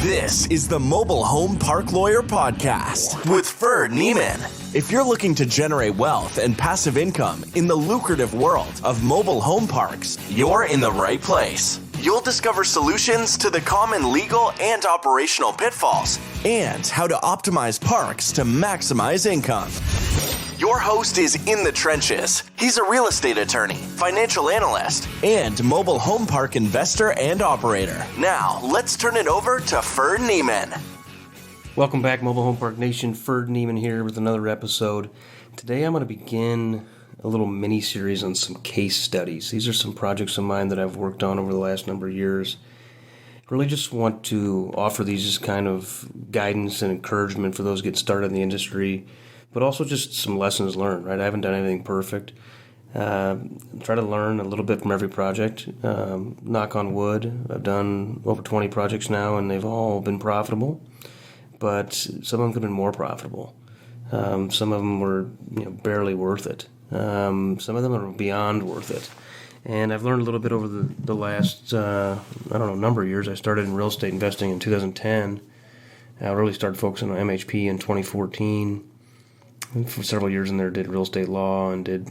This is the Mobile Home Park Lawyer Podcast with Ferd. If you're looking to generate wealth and passive income in the lucrative world of mobile home parks, you're in the right place. You'll discover solutions to the common legal and operational pitfalls and how to optimize parks to maximize income. Your host is in the trenches. He's a real estate attorney, financial analyst, and mobile home park investor and operator. Now, let's turn it over to Ferd. Welcome back, Mobile Home Park Nation. Ferd here with another episode. Today I'm going to begin a little mini-series on some case studies. These are some projects of mine that I've worked on over the last number of years. Really just want to offer these as kind of guidance and encouragement for those getting started in the industry, but also just some lessons learned, right? I haven't done anything perfect. Try to learn a little bit from every project. Knock on wood, I've done over 20 projects now, and they've all been profitable, but some of them could have been more profitable. Some of them were barely worth it. Some of them are beyond worth it. And I've learned a little bit over the last, number of years. I started in real estate investing in 2010. I really started focusing on MHP in 2014. For several years in there, did real estate law and did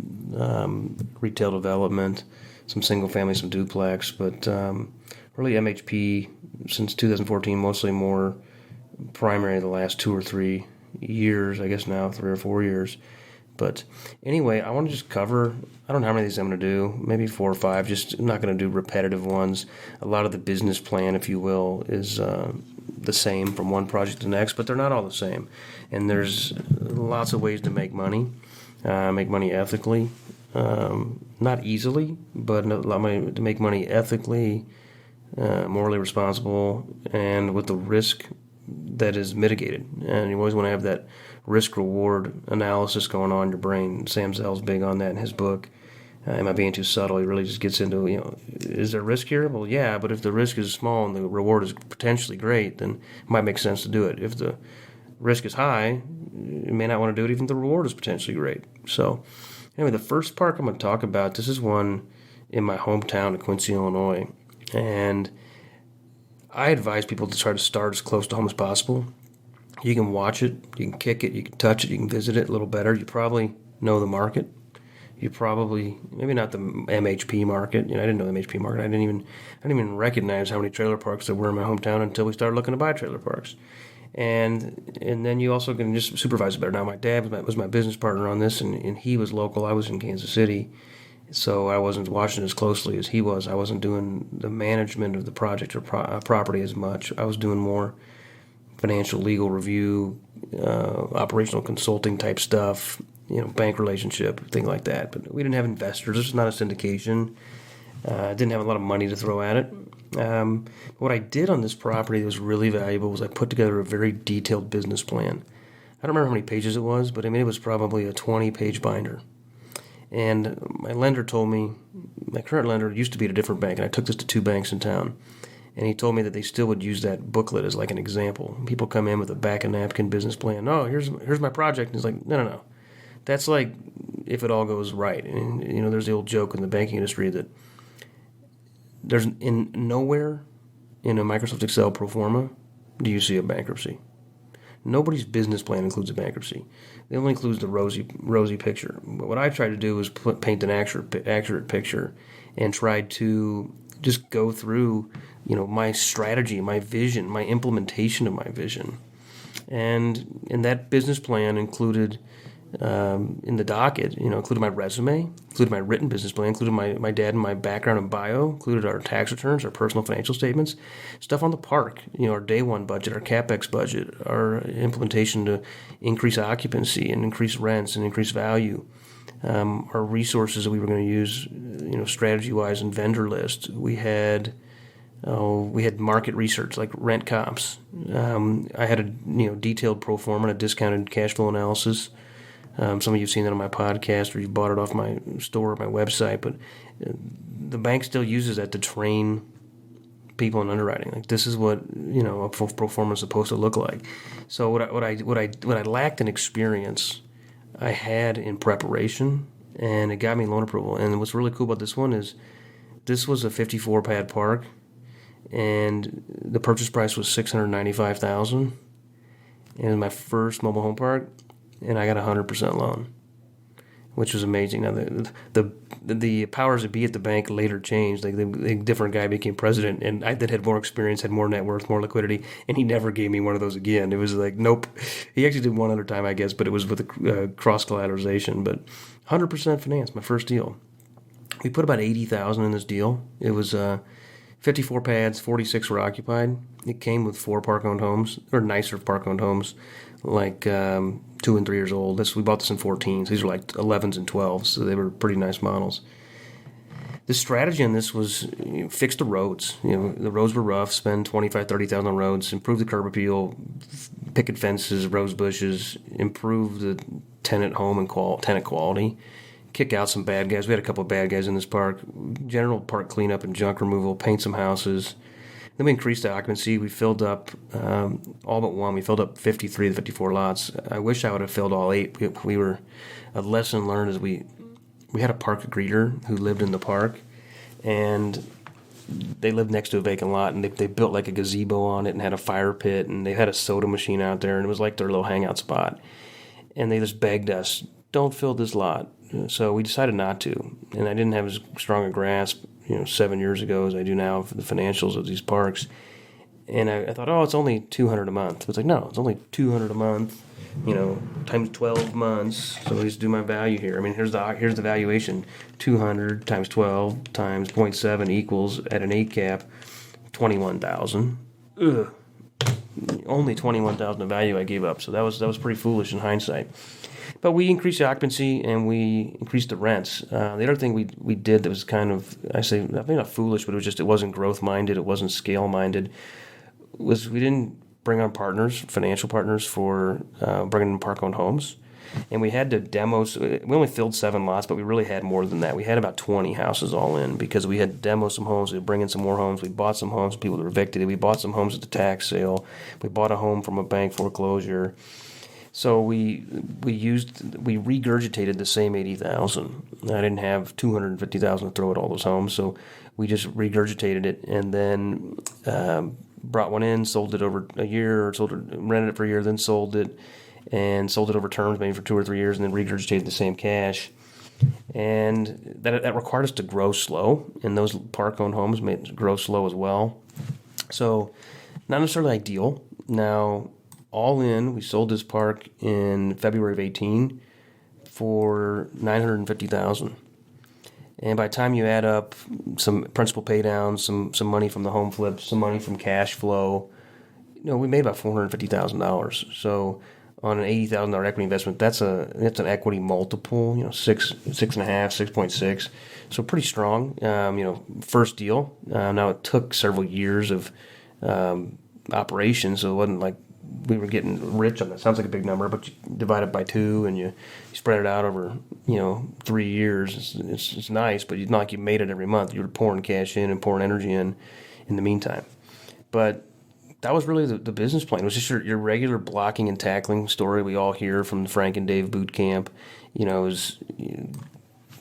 retail development, some single family, some duplex, but really MHP since 2014, mostly more primary the last 2 or 3 years, I guess now 3 or 4 years. But anyway, I want to just cover, I don't know how many of these I'm going to do, maybe 4 or 5, just I'm not going to do repetitive ones. A lot of the business plan, if you will, is the same from one project to the next, but they're not all the same. And there's lots of ways to make money ethically, not easily, but a lot of money to make money ethically, morally responsible, and with the risk that is mitigated. And you always want to have that risk-reward analysis going on in your brain. Sam Zell's big on that in his book. Am I being too subtle? He really just gets into, is there risk here? Well, yeah, but if the risk is small and the reward is potentially great, then it might make sense to do it. If the risk is high, you may not want to do it even if the reward is potentially great. So anyway, the first park I'm going to talk about, this is one in my hometown of Quincy, Illinois. And I advise people to try to start as close to home as possible. You can watch it, you can kick it, you can touch it, you can visit it a little better. You probably know the market. You probably, maybe not the MHP market. I didn't know the MHP market. I didn't even recognize how many trailer parks there were in my hometown until we started looking to buy trailer parks. And then you also can just supervise it better. Now, my dad was my business partner on this, and he was local. I was in Kansas City, so I wasn't watching as closely as he was. I wasn't doing the management of the project or property as much. I was doing more financial, legal review, operational consulting type stuff, bank relationship, thing like that. But we didn't have investors. This is not a syndication. Didn't have a lot of money to throw at it. What I did on this property that was really valuable was I put together a very detailed business plan. I don't remember how many pages it was, but it was probably a 20-page binder. And my lender told me, my current lender used to be at a different bank, and I took this to 2 banks in town. And he told me that they still would use that booklet as like an example. People come in with a back-of-napkin business plan. Oh, here's my project. And he's like, no. That's like if it all goes right. And, there's the old joke in the banking industry that there's nowhere in a Microsoft Excel pro forma do you see a bankruptcy. Nobody's business plan includes a bankruptcy. It only includes the rosy picture. But what I tried to do was paint an accurate picture and tried to just go through my strategy, my vision, my implementation of my vision. And that business plan included, in the docket, included my resume, included my written business plan, included my dad and my background and bio, included our tax returns, our personal financial statements, stuff on the park, our day one budget, our CapEx budget, our implementation to increase occupancy and increase rents and increase value, our resources that we were going to use, strategy-wise, and vendor list. We had market research like rent comps. I had a detailed pro forma, a discounted cash flow analysis. Some of you have seen that on my podcast, or you bought it off my store or my website. But the bank still uses that to train people in underwriting. Like, this is what a pro forma is supposed to look like. So what I lacked in experience, I had in preparation, and it got me loan approval. And what's really cool about this one is this was a 54 pad park. and the purchase price was $695,000. And it was my first mobile home park, and I got a 100% loan, which was amazing. Now the powers that be at the bank later changed. Like the different guy became president, and I that had more experience, had more net worth, more liquidity, and he never gave me one of those again. It was like, nope. He actually did one other time, I guess, but it was with a cross collateralization. But 100% finance, my first deal. We put about $80,000 in this deal. It was 54 pads, 46 were occupied. It came with 4 park-owned homes, or nicer park-owned homes, like 2 and 3 years old. We bought this in 14s. These were like 11s and 12s, so they were pretty nice models. The strategy on this was fix the roads. The roads were rough. Spend $25,000, $30,000 on roads. Improve the curb appeal, picket fences, rose bushes. Improve the tenant home and tenant quality. Kick out some bad guys. We had a couple of bad guys in this park. General park cleanup and junk removal. Paint some houses. Then we increased the occupancy. We filled up all but one. We filled up 53 of the 54 lots. I wish I would have filled all 8. We were a lesson learned is we had a park greeter who lived in the park, and they lived next to a vacant lot, and they built like a gazebo on it and had a fire pit, and they had a soda machine out there, and it was like their little hangout spot. And they just begged us, don't fill this lot. So we decided not to, and I didn't have as strong a grasp 7 years ago as I do now for the financials of these parks. And I thought, it's only $200 a month. It's like, no, it's only $200 a month, times 12 months. So let's do my value here. I mean, here's the valuation. 200 times 12 times 0.7 equals, at an 8 cap, $21,000. Ugh. Only $21,000 of value I gave up. So that was pretty foolish in hindsight. But we increased the occupancy and we increased the rents. The other thing we did that was kind of, I think not foolish, but it wasn't growth minded, it wasn't scale minded, was we didn't bring on financial partners for bringing in park-owned homes. And we had to demo. We only filled 7 lots, but we really had more than that. We had about 20 houses all in because we had to demo some homes. We bring in some more homes. We bought some homes. People were evicted. We bought some homes at the tax sale. We bought a home from a bank foreclosure. So we regurgitated the same 80,000. I didn't have 250,000 to throw at all those homes, so we just regurgitated it and then brought one in, sold it over a year, rented it for a year, then sold it over terms, maybe for 2 or 3 years, and then regurgitated the same cash. And that required us to grow slow, and those park-owned homes made grow slow as well. So not necessarily ideal. Now, all in, we sold this park in February of 18 for $950,000. And by the time you add up some principal pay downs, some money from the home flips, some money from cash flow, we made about $450,000. So on an $80,000 equity investment, that's an equity multiple, 6.5, 6.6. So pretty strong, first deal. Now it took several years of operation, so it wasn't like we were getting rich on that. Sounds like a big number, but you divide it by 2 and you spread it out over 3 years. It's nice, but it's not like you made it every month. You were pouring cash in and pouring energy in the meantime. But that was really the business plan. It was just your regular blocking and tackling story we all hear from the Frank and Dave boot camp.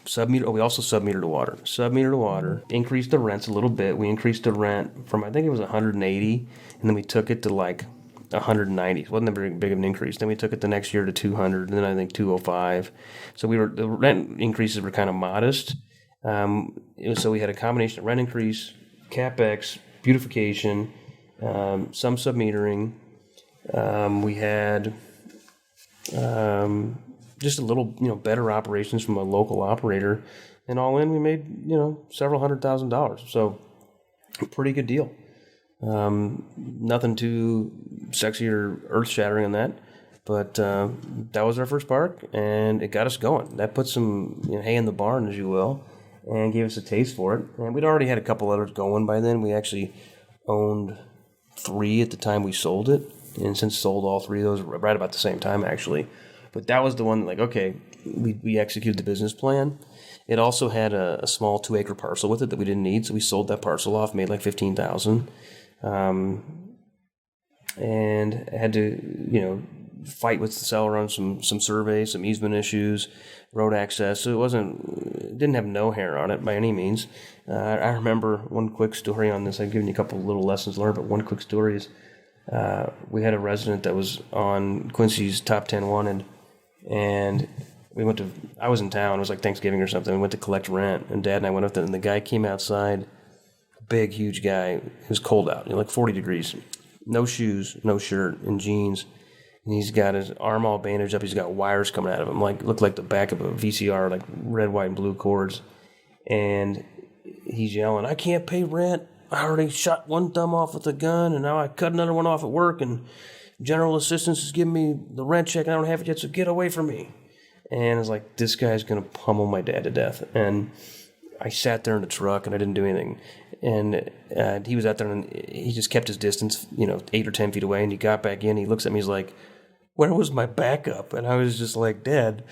Sub-meter. We also sub-metered the water. Sub-metered the water. Increased the rents a little bit. We increased the rent from, I think it was 180, and then we took it to like 190. It wasn't very big of an increase. Then we took it the next year to 200, and then I think 205. So the rent increases were kind of modest. So we had a combination of rent increase, capex, beautification, some sub-metering. We had just a little, better operations from a local operator, and all in, we made, several $100,000. So a pretty good deal. Nothing too sexy or earth-shattering on that, but that was our first park, and it got us going. That put some hay in the barn, as you will, and gave us a taste for it. And we'd already had a couple others going by then. We actually owned 3 at the time we sold it, and since sold all 3 of those right about the same time, actually. But that was the one that, we executed the business plan. It also had a small 2-acre parcel with it that we didn't need, so we sold that parcel off, made like $15,000. And had to, fight with the seller on some surveys, some easement issues, road access. So it didn't have no hair on it by any means. I remember one quick story on this. I've given you a couple of little lessons learned, but one quick story is we had a resident that was on Quincy's Top 10 Wanted, and I was in town, it was like Thanksgiving or something, we went to collect rent, and Dad and I went up there, and the guy came outside, big, huge guy, it was cold out, like 40 degrees, no shoes, no shirt, and jeans, and he's got his arm all bandaged up, he's got wires coming out of him, looked like the back of a VCR, like red, white, and blue cords, and he's yelling, I can't pay rent, I already shot one thumb off with a gun, and now I cut another one off at work, and general assistance is giving me the rent check, and I don't have it yet, so get away from me. And it's like, this guy's going to pummel my dad to death. And I sat there in the truck, and I didn't do anything. And he was out there, and he just kept his distance, 8 or 10 feet away, and he got back in. He looks at me, he's like, where was my backup? And I was just like, Dad,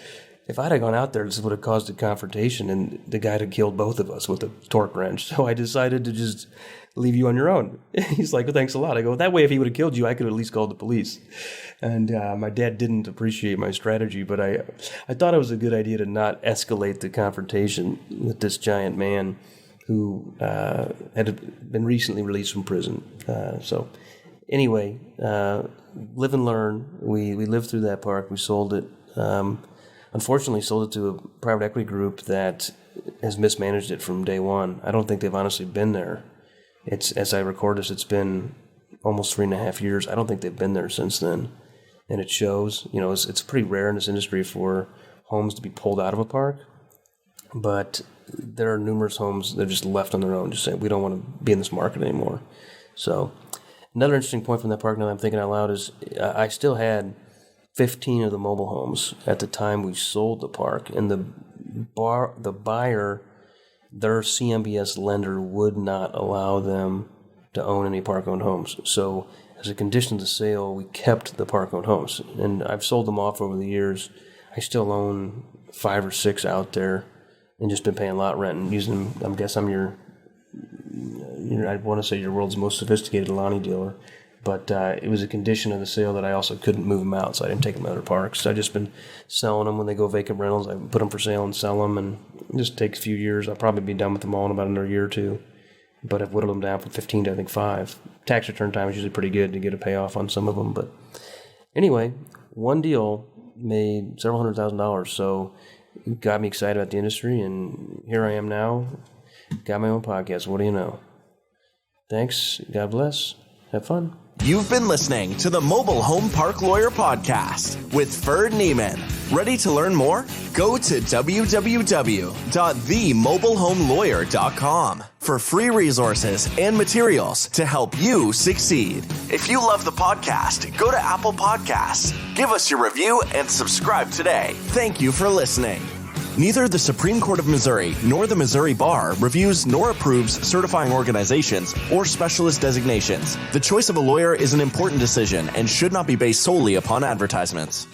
if I'd have gone out there, this would have caused a confrontation, and the guy had killed both of us with a torque wrench. So I decided to just leave you on your own. He's like, well, thanks a lot. I go, that way, if he would have killed you, I could have at least called the police. And my dad didn't appreciate my strategy, but I thought it was a good idea to not escalate the confrontation with this giant man who had been recently released from prison. So anyway, live and learn. We lived through that park. We sold it. Unfortunately, sold it to a private equity group that has mismanaged it from day one. I don't think they've honestly been there. As I record this, it's been almost 3.5 years. I don't think they've been there since then. And it shows, it's pretty rare in this industry for homes to be pulled out of a park. But there are numerous homes that are just left on their own, just saying, we don't want to be in this market anymore. So another interesting point from that park, now that I'm thinking out loud, is I still had 15 of the mobile homes at the time we sold the park. And the buyer, their CMBS lender would not allow them to own any park-owned homes. So as a condition of the sale, we kept the park-owned homes. And I've sold them off over the years. I still own 5 or 6 out there and just been paying lot rent and using them. I guess I'm I want to say your world's most sophisticated Lonnie dealer. But it was a condition of the sale that I also couldn't move them out, so I didn't take them to other parks. So I've just been selling them when they go vacant rentals. I put them for sale and sell them, and it just takes a few years. I'll probably be done with them all in about another year or two. But I've whittled them down from 15 to, I think, 5. Tax return time is usually pretty good to get a payoff on some of them. But anyway, one deal made several $100,000, so it got me excited about the industry, and here I am now. Got my own podcast. What do you know? Thanks. God bless. Have fun. You've been listening to the Mobile Home Park Lawyer Podcast with Ferd Neiman. Ready to learn more? Go to www.themobilehomelawyer.com for free resources and materials to help you succeed. If you love the podcast, go to Apple Podcasts, give us your review, and subscribe today. Thank you for listening. Neither the Supreme Court of Missouri nor the Missouri Bar reviews nor approves certifying organizations or specialist designations. The choice of a lawyer is an important decision and should not be based solely upon advertisements.